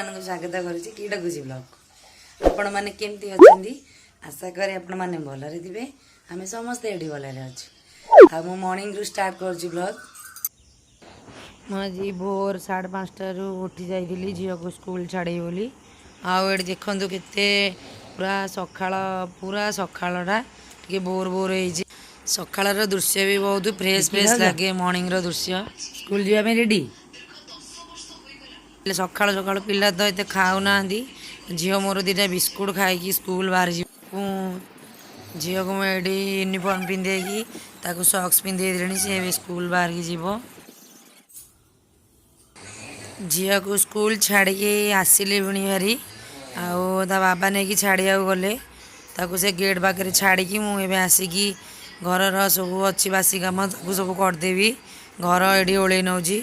मानक स्वागत करुच्ची कीटाकुची ब्लॉग आपण मैंने केमती अच्छी आशा करे आपण मैंने भलरे थे आम समस्ते ये भलरे अच्छे मु मॉर्निंग रु स्टार्ट कर ब्लॉग मुझे भोर 5:30 उठी जाइली झील को स्कूल छाड़ी बोली आउ देखु के पूरा सकाळटा टे बोर बोर हो सकाळर दृश्य भी बहुत फ्रेश फ्रेश लगे मॉर्निंग रो दृश्य स्कूल जावाई रेडी सका सका पिला तो ये खाऊना झी मोर दीटा बिस्कुट खाई स्कूल बाहर झी को मुझे यूनिफॉर्म पिंधे सॉक्स पिंधे देनी सी स्कूल बाहर की जीव झी को स्कूल छाड़ी आसिली बुणी भारी आउ बाबा नहीं छाड़िया गले से गेट पाखे छाड़ी मुझे आसिकी घर सब अच्छी बासी कम सब करदेवी घर ये ओल्ल नौजी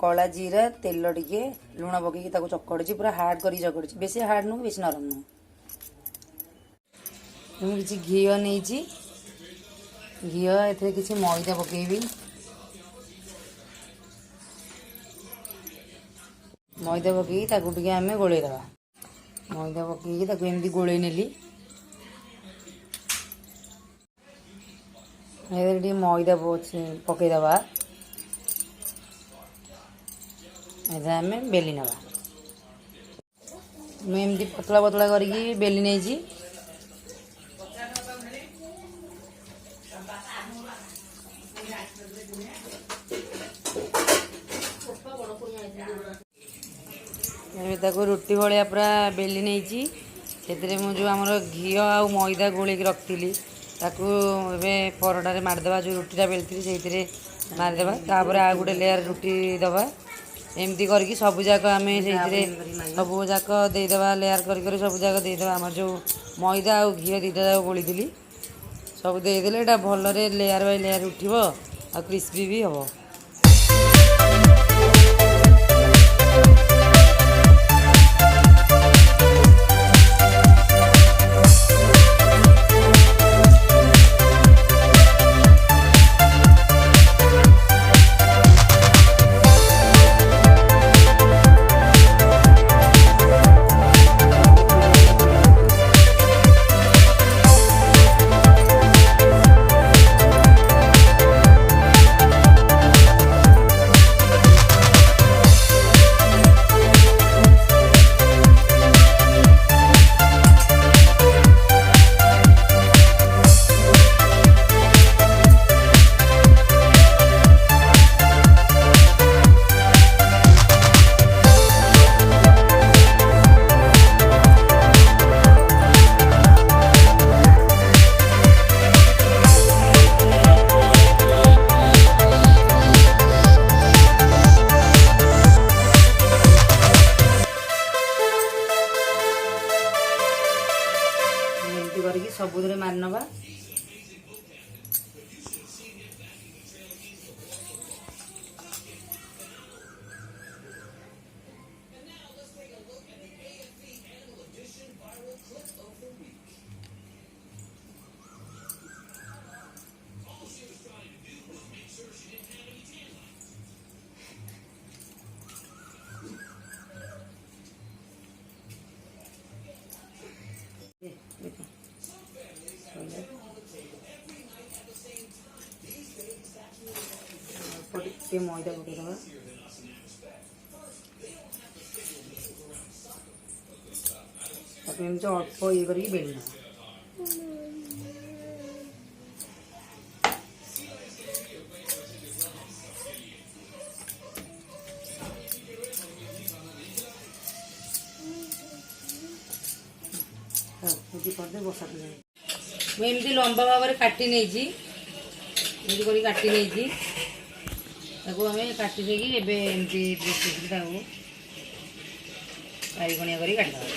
कला जीरा तेल टिके लुण पकईकि चकड़ी पूरा हार्ड कर चकड़ी बेसी हार्ड नुह बेसी नरम नुह किसी घी नहीं घी ए किसी मैदा पकईबी मैदा पकईकि आम गोल दबा मैदा पकईकि एमती गोल नेली मैदा पकईदबा आम बेली नवा मुझे पतला पतला करके बेली नहीं रुटी भाया पूरा बेली नहीं से जो आम घी आ मैदा गोल रखी परटारे मारिदेवा जो रुटीटा बेलती से मारिदेवा आ गोटे लेयर रुटी दबा एमती करके सब जाक आम सब जाक देदेवा लेयर कर सब जाक देदेवा आम जो मैदा आ घी दीटा जाक गोली सब देदेले एटा भलरे लेयर बाय लेयर उठिबो आ क्रिस्पी भी हम। ଟିକେ ମଇଦା ପକେଇଦେବା। ତାକୁ ଏମିତି ଅଳ୍ପ ଇଏ କରିକି ବେଲିବା। ମୁଁ ଏମିତି ଲମ୍ବା ଭାବରେ କାଟି ନେଇଛି, ଏମିତି କରି କାଟି ନେଇଛି। ତାକୁ ଆମେ କାଟି ଦେଇକି ଏବେ ଏମିତି ତାକୁ ଚାରିକଣିଆ କରି କାଟିଦେବା।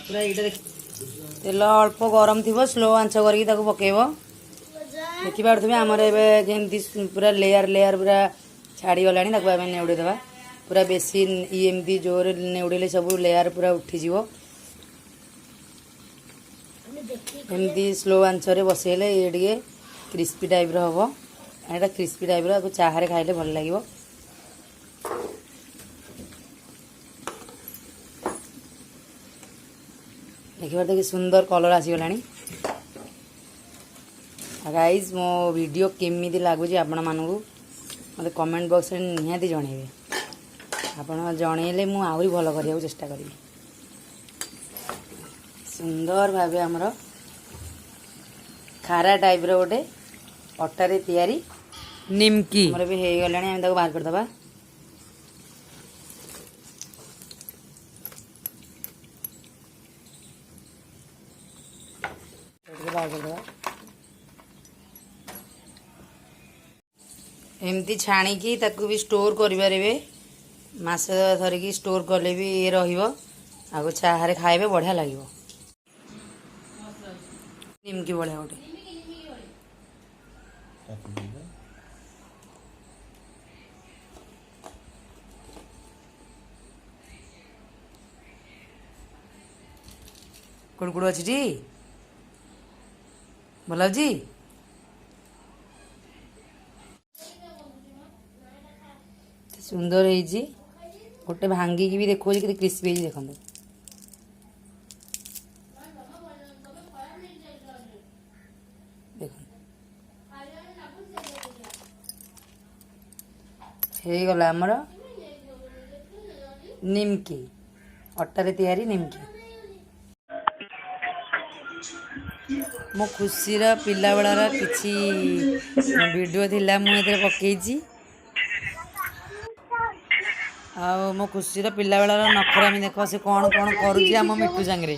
ପୁରା ଏଇଟା ତେଲ ଅଳ୍ପ ଗରମ ଥିବ, ସ୍ଲୋ ଆଞ୍ଚ କରିକି ତାକୁ ପକେଇବ। ଦେଖିପାରୁଥିବେ ଆମର ଏବେ ଯେମିତି ପୁରା ଲେୟାର ଲେୟାର ପୁରା ଛାଡ଼ିଗଲାଣି। ତାକୁ ଆମେ ନେଉଡ଼େଇ ଦେବା। ପୁରା ବେଶୀ ଏମିତି ଜୋରରେ ନେଉଡ଼େଇଲେ ସବୁ ଲେୟାର ପୁରା ଉଠିଯିବ। ଏମିତି ସ୍ଲୋ ଆଞ୍ଚରେ ବସେଇଲେ ଇଏ ଟିକେ କ୍ରିସ୍ପି ଟାଇପ୍ର ହେବ। ଏଇଟା କ୍ରିସ୍ପି ଟାଇପ୍ର, ଆକୁ ଚାହାରେ ଖାଇଲେ ଭଲ ଲାଗିବ। ଦେଖିବାରେ କି ସୁନ୍ଦର କଲର୍ ଆସିଗଲାଣି। ଗାଇଜ୍ ମୋ ଭିଡ଼ିଓ କେମିତି ଲାଗୁଛି ଆପଣମାନଙ୍କୁ ମୋତେ କମେଣ୍ଟ ବକ୍ସରେ ନିହାତି ଜଣେଇବେ। ଆପଣ ଜଣେଇଲେ ମୁଁ ଆହୁରି ଭଲ କରିବାକୁ ଚେଷ୍ଟା କରିବି। ସୁନ୍ଦର ଭାବେ ଆମର ଖାରା ଟାଇପ୍ର ଗୋଟେ ଅଟାରେ ତିଆରି ନିମକି ଆମର ବି ହେଇଗଲାଣି। ଆମେ ତାକୁ ବାହାର କରିଦେବା। ବାହାର କରିଦେବା। ଏମିତି ଛାଣିକି ତାକୁ ବି ଷ୍ଟୋର୍ କରିପାରିବେ। ମାସେ ଧରିକି ଷ୍ଟୋର୍ କଲେ ବି ଇଏ ରହିବ। ଆଉ ଚାହାରେ ଖାଇବେ ବଢ଼ିଆ ଲାଗିବ। ନିମକି ଭଳିଆ ଗୋଟେ କୁଡ଼କୁଡ଼ ଅଛି ଟି? ଭଲ ଅଛି? ସୁନ୍ଦର ହେଇଛି। ଗୋଟେ ଭାଙ୍ଗିକି ବି ଦେଖାଉଛି କେତେ କ୍ରିସ୍ପି ହେଇଛି ଦେଖନ୍ତୁ। ଦେଖନ୍ତୁ ହେଇଗଲା ଆମର ନିମକି, ଅଟାରେ ତିଆରି ନିମକି। ମୋ ଖୁସିର ପିଲାବେଳର କିଛି ଭିଡ଼ିଓ ଥିଲା, ମୁଁ ଏଥିରେ ପକେଇଛି। ଆଉ ମୋ ଖୁସିର ପିଲାବେଳର ନଖରାମି ଦେଖ, ସେ କ'ଣ କ'ଣ କରୁଛି ଆମ ମିଟୁ ସାଙ୍ଗରେ।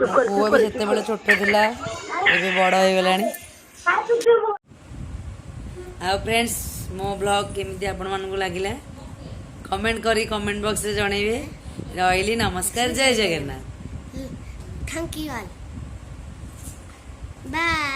ପୁଅ ବି ସେତେବେଳେ ଛୋଟ ଥିଲା, ଏବେ ବଡ଼ ହେଇଗଲାଣି। ଆଉ ଫ୍ରେଣ୍ଡସ୍, ମୋ ବ୍ଲଗ୍ କେମିତି ଆପଣମାନଙ୍କୁ ଲାଗିଲା କମେଣ୍ଟ କରି କମେଣ୍ଟ ବକ୍ସରେ ଜଣେଇବେ। ରହିଲି, ନମସ୍କାର, ଜୟ Jagannath. Thank you all. Bye.